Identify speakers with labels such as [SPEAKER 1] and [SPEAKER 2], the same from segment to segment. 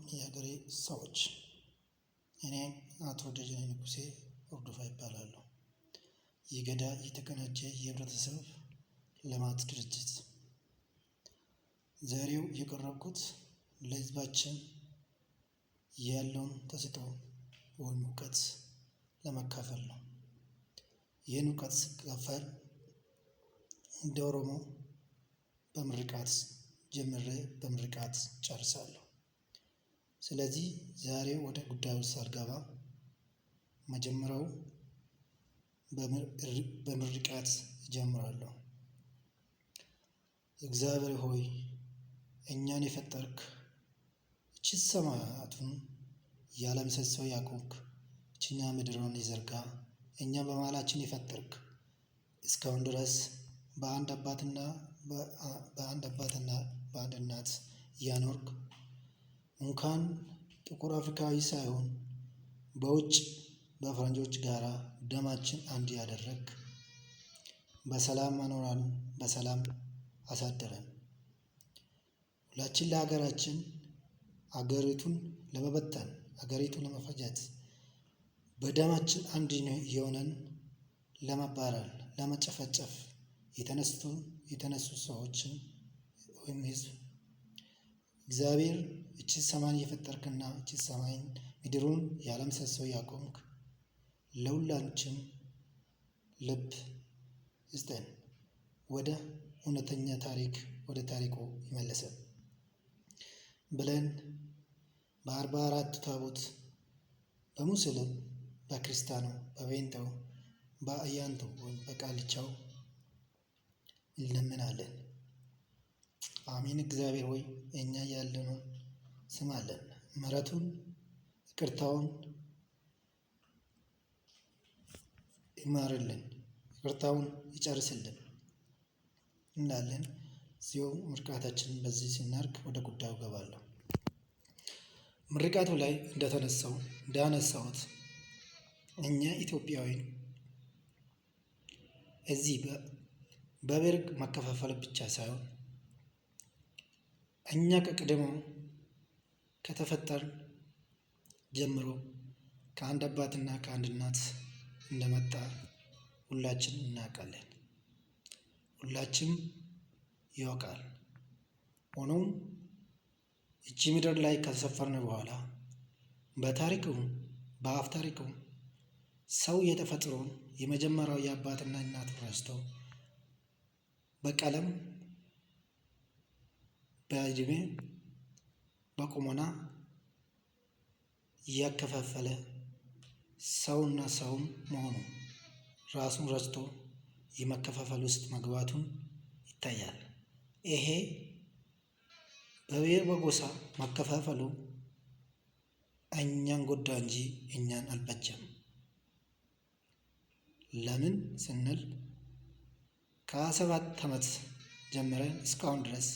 [SPEAKER 1] የሀገሬ ሰዎች፣ እኔ አቶ ደጀኔ ንጉሴ ሆርዶፋ ይባላለሁ። የገዳ የተቀናጀ የህብረተሰብ ልማት ድርጅት። ዛሬው የቀረብኩት ለህዝባችን ያለውን ተሰጥኦ ወይም እውቀት ለመካፈል ነው። ይህን እውቀት ስካፈል እንደ ኦሮሞ በምርቃት ጀምሬ በምርቃት ጨርሳለሁ። ስለዚህ ዛሬ ወደ ጉዳዩ ሳልገባ መጀመሪያው በምርቃት እጀምራለሁ። እግዚአብሔር ሆይ እኛን የፈጠርክ እቺን ሰማያቱን ያለ ምሰሶ ያቆምክ እቺኛ ምድርን የዘርጋ እኛ በመሃላችን የፈጠርክ እስካሁን ድረስ በአንድ አባትና በአንድ እናት እያኖርክ እንኳን ጥቁር አፍሪካዊ ሳይሆን በውጭ በፈረንጆች ጋራ ደማችን አንድ ያደረግ በሰላም አኖራን፣ በሰላም አሳደረን። ሁላችን ለሀገራችን አገሪቱን ለመበተን አገሪቱን ለመፈጀት በደማችን አንድ የሆነን ለመባረር ለመጨፈጨፍ የተነሱ ሰዎችን ወይም ህዝብ እግዚአብሔር እቺ ሰማይን የፈጠርክና እቺ ሰማይን ምድሩን ያለ ምሰሶ ያቆምክ ለሁላችን ልብ ስጠን፣ ወደ እውነተኛ ታሪክ ወደ ታሪኩ ይመለሰን ብለን በ44 ታቦት በሙስሊም በክርስቲያኑ በጴንጤው በአያንቱ ወይም በቃልቻው እንለምናለን። አሜን። እግዚአብሔር ሆይ እኛ ያለነው ስማለን፣ ምሕረቱን ይቅርታውን ይማርልን፣ ይቅርታውን ይጨርስልን እንላለን። እዚሁ ምርቃታችንን በዚህ ስናርግ ወደ ጉዳዩ ገባለሁ። ምርቃቱ ላይ እንዳነሳሁት እኛ ኢትዮጵያውያን እዚህ በብሔር መከፋፈል ብቻ ሳይሆን እኛ ከቅድመው ከተፈጠርን ጀምሮ ከአንድ አባትና ከአንድ እናት እንደመጣ ሁላችን እናውቃለን። ሁላችንም ያውቃል። ሆኖም እቺ ምድር ላይ ከተሰፈርን በኋላ በታሪክም በአፍ ታሪክም ሰው የተፈጥሮን የመጀመሪያው የአባትና እናት ረስቶ በቀለም በእድሜ በቁመና እያከፋፈለ ሰውና ሰውን መሆኑ ራሱን ረስቶ የመከፋፈል ውስጥ መግባቱን ይታያል። ይሄ በብሔር በጎሳ መከፋፈሉ እኛን ጎዳ እንጂ እኛን አልበጀም። ለምን ስንል ከ7 ዓመት ጀምረን እስካሁን ድረስ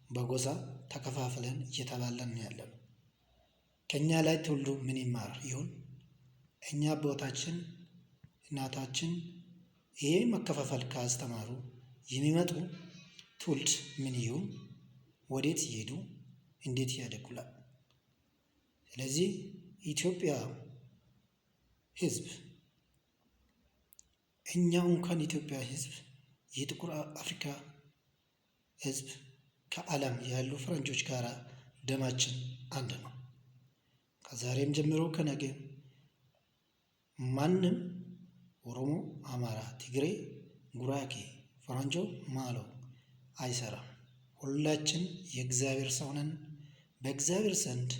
[SPEAKER 1] በጎሳ ተከፋፍለን እየተባለን ያለን። ከኛ ላይ ትውልዱ ምን ይማር ይሁን? እኛ አባታችን እናታችን ይሄ መከፋፈል ካስተማሩ የሚመጡ ትውልድ ምን ይሁን? ወዴት ይሄዱ? እንዴት ያደጉላል? ስለዚህ ኢትዮጵያ ህዝብ እኛው እንኳን ኢትዮጵያ ህዝብ የጥቁር አፍሪካ ህዝብ ከዓለም ያሉ ፈረንጆች ጋር ደማችን አንድ ነው። ከዛሬም ጀምሮ ከነገ ማንም ኦሮሞ፣ አማራ፣ ትግሬ፣ ጉራጌ፣ ፈረንጆ፣ ማሎ አይሰራም። ሁላችን የእግዚአብሔር ሰው ነን። በእግዚአብሔር ዘንድ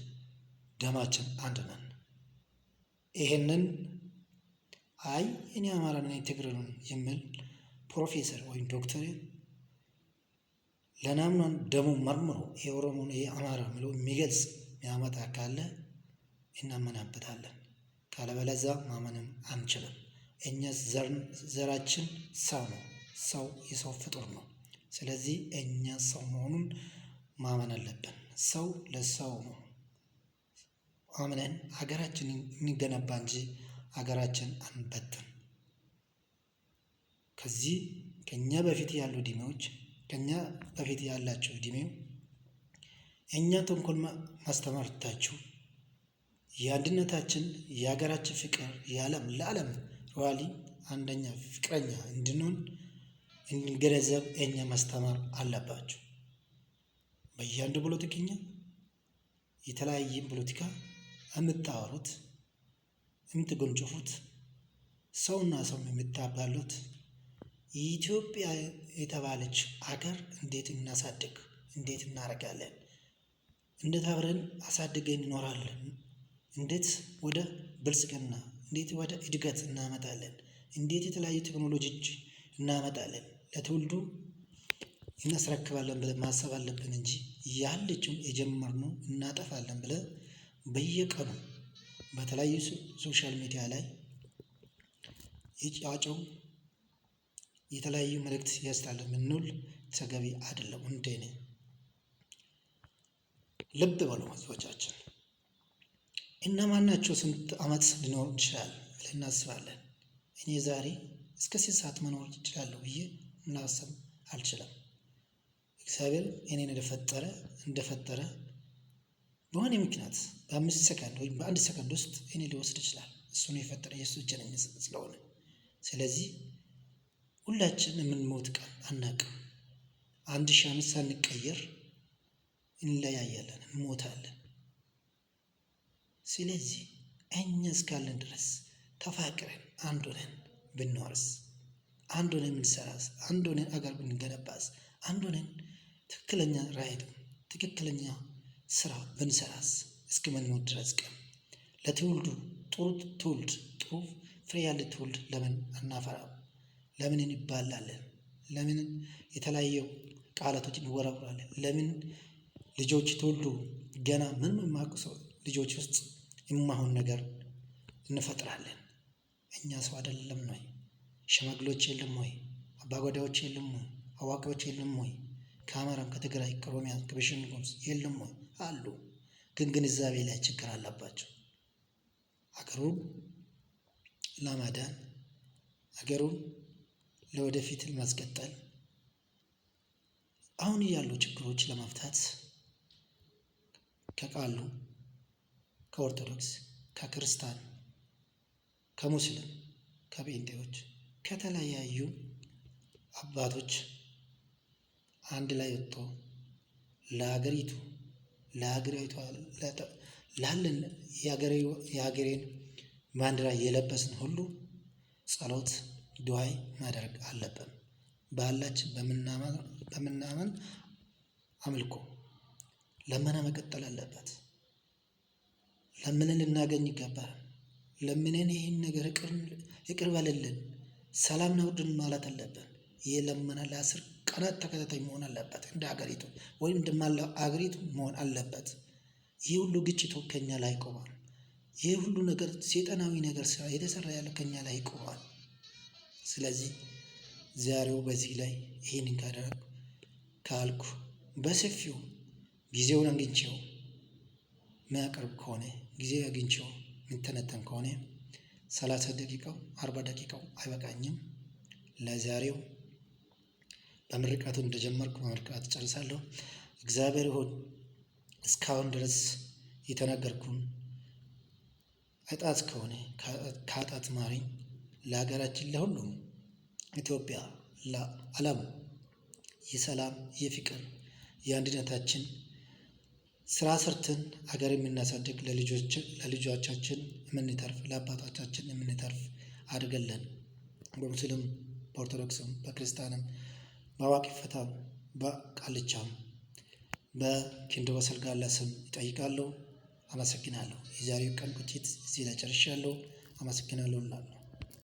[SPEAKER 1] ደማችን አንድ ነን። ይሄንን እኔ አማራ ነኝ ትግሬ ነኝ የሚል ፕሮፌሰር ወይም ዶክተር ለናምናን ደሙ መርምሮ የኦሮሞን የአማራ ብሎ የሚገልጽ የሚያመጣ ካለ እናመናበታለን። ካለበለዚያ ማመንም አንችልም። እኛ ዘራችን ሰው ነው። ሰው የሰው ፍጡር ነው። ስለዚህ እኛ ሰው መሆኑን ማመን አለብን። ሰው ለሰው ነው አምነን ሀገራችንን እንገነባ እንጂ ሀገራችን አንበትን። ከዚህ ከኛ በፊት ያሉ እድሜዎች ከኛ በፊት ያላቸው እድሜው እኛ ተንኮል ማስተማር ትታችሁ የአንድነታችን የሀገራችን ፍቅር ለዓለም ሯሊ አንደኛ ፍቅረኛ እንድንሆን እንድንገነዘብ እኛ ማስተማር አለባችሁ። በእያንዱ ፖለቲከኛ የተለያየ ፖለቲካ የምታወሩት የምትጎንጭፉት ሰውና ሰው የምታባሉት ኢትዮጵያ የተባለች አገር እንዴት እናሳድግ፣ እንዴት እናደርጋለን፣ እንዴት አብረን አሳድገን እንኖራለን፣ እንዴት ወደ ብልጽግና፣ እንዴት ወደ እድገት እናመጣለን፣ እንዴት የተለያዩ ቴክኖሎጂዎች እናመጣለን፣ ለትውልዱ እናስረክባለን ብለን ማሰብ አለብን እንጂ ያለችውን የጀመርነው እናጠፋለን ብለን በየቀኑ በተለያዩ ሶሻል ሚዲያ ላይ የጫጨው የተለያዩ መልእክት ያስተላልፍ የምንውል ተገቢ አይደለም። እንደኔ ልብ በሉ ህዝቦቻችን፣ እነማን ናቸው? ስንት ዓመት ሊኖር ይችላል ብለን እናስባለን? እኔ ዛሬ እስከ 6 ሰዓት መኖር ይችላለሁ ብዬ ማሰብ አልችልም። እግዚአብሔር እኔን እንደፈጠረ በሆነ ምክንያት በ5 ሰከንድ ወይም በ1 ሰከንድ ውስጥ እኔ ሊወስድ ይችላል። እሱን የፈጠረ የእሱ እጅ ነኝ ስለሆነ፣ ስለዚህ ሁላችን የምንሞት ቀን አናውቅም። 1000 ዓመት ሳንቀየር እንለያያለን፣ እንሞታለን። ስለዚህ እኛ እስካለን ድረስ ተፋቅረን አንድ ሆነን ብንኖርስ፣ አንድ ሆነን ብንሰራስ፣ አንድ ሆነን አገር ብንገነባስ፣ አንድ ሆነን ትክክለኛ ራዕይ ትክክለኛ ስራ ብንሰራስ እስከ ምንሞት ድረስ ቀን ለትውልዱ ጥሩ ትውልድ ጥሩ ፍሬ ያለ ትውልድ ለምን አናፈራም? ለምን እንባላለን? ለምን የተለያዩ ቃላቶችን እንወረውራለን? ለምን ልጆች ትውልዱ ገና ምንም የማያውቁ ሰው ልጆች ውስጥ የማይሆን ነገር እንፈጥራለን? እኛ ሰው አይደለም ወይ? ሽማግሌዎች የለም ወይ? አባጓዳዎች የለም ወይ? አዋቂዎች የለም ወይ? ከአማራም ከትግራይ ከኦሮሚያ ከቤኒሻንጉል የለም ወይ? አሉ። ግን ግንዛቤ ላይ ችግር አለባቸው። አገሩን ለማዳን አገሩን ለወደፊት ለማስቀጠል አሁን ያሉ ችግሮች ለመፍታት ከቃሉ ከኦርቶዶክስ ከክርስቲያን ከሙስሊም ከጴንጤዎች ከተለያዩ አባቶች አንድ ላይ ወጥቶ ለሀገሪቷ ላለን የሀገሬን ባንዲራ የለበስን ሁሉ ጸሎት ዱዓይ ማድረግ አለብን። ባህላችን በምናምን አምልኮ ለመና መቀጠል አለበት። ለምንን ልናገኝ ይገባል። ለምንን ይህን ነገር ይቅር በልልን፣ ሰላም ናውርድን ማለት አለብን። ይህ ለመና ለ10 ቀናት ተከታታይ መሆን አለበት። እንደ ሀገሪቱ ወይም እንደማለው ሀገሪቱ መሆን አለበት። ይህ ሁሉ ግጭቱ ከኛ ላይ ቆሟል። ይህ ሁሉ ነገር ሰይጣናዊ ነገር ስራ የተሰራ ያለ ከኛ ላይ ቆሟል። ስለዚህ ዛሬው በዚህ ላይ ይህንን ካደረግ ካልኩ በሰፊው ጊዜውን አግኝቼው ማቅረብ ከሆነ ጊዜ አግኝቼው ምንተነተን ከሆነ 30 ደቂቃው 40 ደቂቃው አይበቃኝም። ለዛሬው በምርቃቱ እንደጀመርኩ በምርቃት ጨርሳለሁ። እግዚአብሔር ሆይ እስካሁን ድረስ የተናገርኩን አይጣት ከሆነ ከአጣት ማረኝ። ለሀገራችን ለሁሉም ኢትዮጵያ ለዓለም የሰላም የፍቅር የአንድነታችን ስራ ሰርተን አገር የምናሳድግ ለልጆቻችን የምንተርፍ ለአባቶቻችን የምንተርፍ አድርገለን። በሙስሊም በኦርቶዶክስም በክርስቲያንም በአዋቂ ፈታም በቃልቻም በኪንዶ በሰልጋላ ስም ይጠይቃለሁ። አመሰግናለሁ። የዛሬው ቀን ቁጭት እዚህ ላይ ጨርሻለሁ። አመሰግናለሁ እላለሁ።